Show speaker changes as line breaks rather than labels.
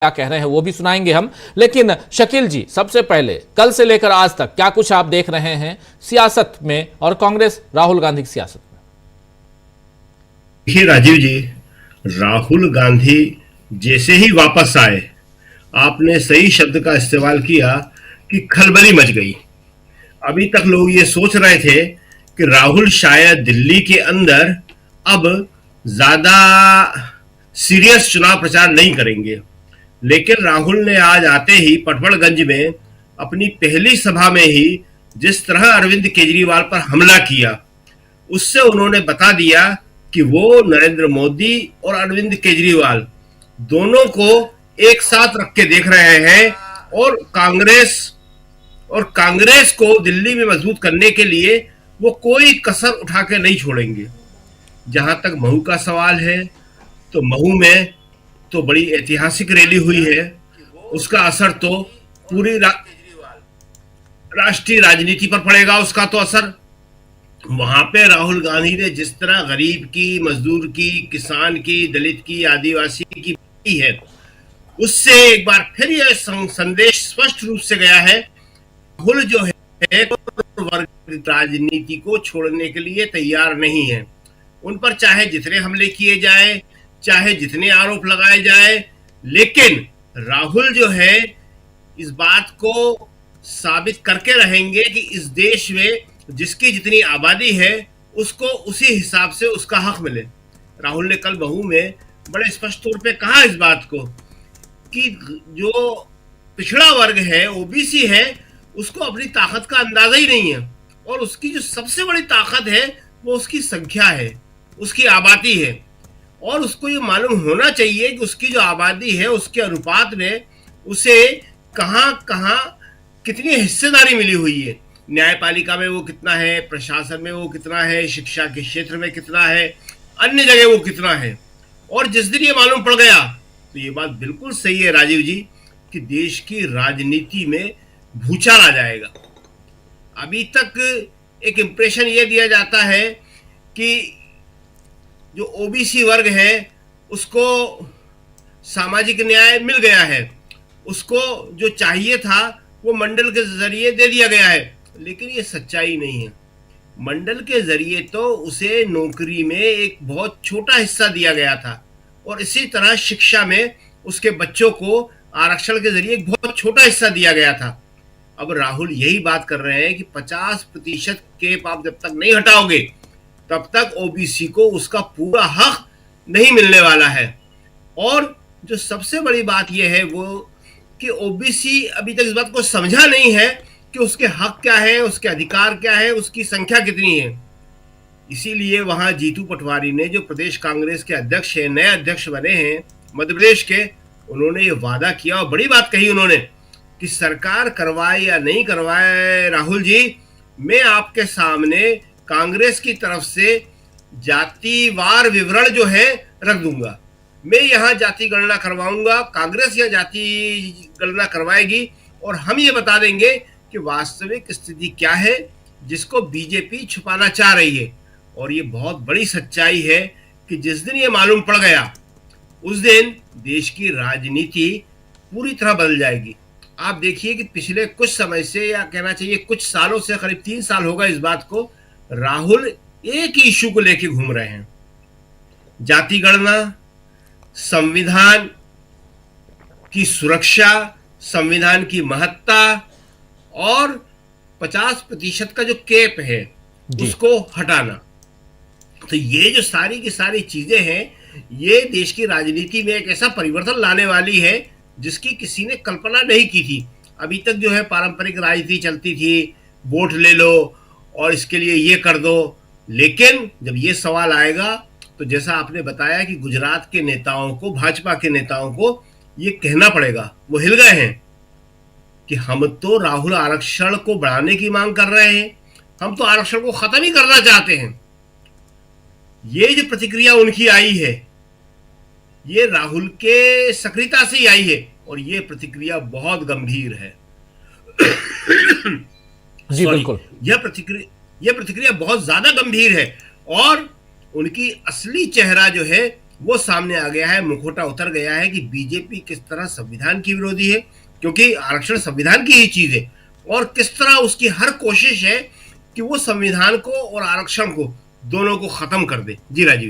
क्या कह रहे हैं वो भी सुनाएंगे हम। लेकिन शकील जी, सबसे पहले कल से लेकर आज तक क्या कुछ आप देख रहे हैं सियासत में और कांग्रेस राहुल गांधी की सियासत में?
देखिए राजीव जी, राहुल गांधी जैसे ही वापस आए, आपने सही शब्द का इस्तेमाल किया कि खलबली मच गई। अभी तक लोग ये सोच रहे थे कि राहुल शायद दिल्ली के अंदर अब ज्यादा सीरियस चुनाव प्रचार नहीं करेंगे, लेकिन राहुल ने आज आते ही पटवारगंज में अपनी पहली सभा में ही जिस तरह अरविंद केजरीवाल पर हमला किया, उससे उन्होंने बता दिया कि वो नरेंद्र मोदी और अरविंद केजरीवाल दोनों को एक साथ रख के देख रहे हैं और कांग्रेस को दिल्ली में मजबूत करने के लिए वो कोई कसर उठा के नहीं छोड़ेंगे। जहां तक महू का सवाल है, तो महू में तो बड़ी ऐतिहासिक रैली हुई है। उसका असर तो पूरी राष्ट्रीय राजनीति पर पड़ेगा। उसका तो असर वहां पे राहुल गांधी ने जिस तरह गरीब की, मजदूर की, किसान की, दलित की, आदिवासी की है, उससे एक बार फिर यह संदेश स्पष्ट रूप से गया है, राहुल जो है वर्ग राजनीति को छोड़ने के लिए तैयार नहीं है। उन पर चाहे जितने हमले किए जाए, चाहे जितने आरोप लगाए जाए, लेकिन राहुल जो है इस बात को साबित करके रहेंगे कि इस देश में जिसकी जितनी आबादी है उसको उसी हिसाब से उसका हक मिले। राहुल ने कल महू में बड़े स्पष्ट तौर पे कहा इस बात को कि जो पिछड़ा वर्ग है, ओबीसी है, उसको अपनी ताकत का अंदाजा ही नहीं है, और उसकी जो सबसे बड़ी ताकत है वो उसकी संख्या है, उसकी आबादी है, और उसको ये मालूम होना चाहिए कि उसकी जो आबादी है उसके अनुपात में उसे कहां कहां कितनी हिस्सेदारी मिली हुई है। न्यायपालिका में वो कितना है, प्रशासन में वो कितना है, शिक्षा के क्षेत्र में कितना है, अन्य जगह वो कितना है। और जिस दिन ये मालूम पड़ गया तो ये बात बिल्कुल सही है राजीव जी कि देश की राजनीति में भूचाल आ जाएगा। अभी तक एक इंप्रेशन ये दिया जाता है कि जो ओबीसी वर्ग है उसको सामाजिक न्याय मिल गया है, उसको जो चाहिए था वो मंडल के जरिए दे दिया गया है, लेकिन ये सच्चाई नहीं है। मंडल के जरिए तो उसे नौकरी में एक बहुत छोटा हिस्सा दिया गया था, और इसी तरह शिक्षा में उसके बच्चों को आरक्षण के जरिए एक बहुत छोटा हिस्सा दिया गया था। अब राहुल यही बात कर रहे हैं कि 50% कैप आप जब तक नहीं हटाओगे तब तक ओबीसी को उसका पूरा हक नहीं मिलने वाला है। और जो सबसे बड़ी बात यह है वो कि ओबीसी अभी तक इस बात को समझा नहीं है कि उसके हक क्या है, उसके अधिकार क्या है, उसकी संख्या कितनी है। इसीलिए वहां जीतू पटवारी ने, जो प्रदेश कांग्रेस के अध्यक्ष हैं, नए अध्यक्ष बने हैं मध्य प्रदेश के, उन्होंने ये वादा किया और बड़ी बात कही उन्होंने कि सरकार करवाए या नहीं करवाए राहुल जी, मैं आपके सामने कांग्रेस की तरफ से जातिवार विवरण जो है रख दूंगा। मैं यहाँ जाति गणना करवाऊंगा, कांग्रेस यह जाति गणना करवाएगी, और हम ये बता देंगे कि वास्तविक स्थिति क्या है जिसको बीजेपी छुपाना चाह रही है। और ये बहुत बड़ी सच्चाई है कि जिस दिन ये मालूम पड़ गया उस दिन देश की राजनीति पूरी तरह बदल जाएगी। आप देखिए कि पिछले कुछ समय से, या कहना चाहिए कुछ सालों से, करीब 3 साल होगा इस बात को, राहुल एक ही इशू को लेकर घूम रहे हैं। जाति गणना, संविधान की सुरक्षा, संविधान की महत्ता, और 50% का जो कैप है उसको हटाना। तो ये जो सारी की सारी चीजें हैं, ये देश की राजनीति में एक ऐसा परिवर्तन लाने वाली है जिसकी किसी ने कल्पना नहीं की थी। अभी तक जो है पारंपरिक राजनीति चलती थी, वोट ले लो और इसके लिए ये कर दो, लेकिन जब ये सवाल आएगा तो जैसा आपने बताया कि गुजरात के नेताओं को, भाजपा के नेताओं को ये कहना पड़ेगा, वो हिल गए हैं कि हम तो राहुल आरक्षण को बढ़ाने की मांग कर रहे हैं, हम तो आरक्षण को खत्म ही करना चाहते हैं। ये जो प्रतिक्रिया उनकी आई है ये राहुल के सक्रियता से ही आई है, और ये प्रतिक्रिया बहुत गंभीर है।
जी बिल्कुल,
यह प्रतिक्रिया बहुत ज्यादा गंभीर है, और उनकी असली चेहरा जो है वो सामने आ गया है, मुखौटा उतर गया है कि बीजेपी किस तरह संविधान की विरोधी है, क्योंकि आरक्षण संविधान की ही चीज है, और किस तरह उसकी हर कोशिश है कि वो संविधान को और आरक्षण को दोनों को खत्म कर दे। जी राजीव जी।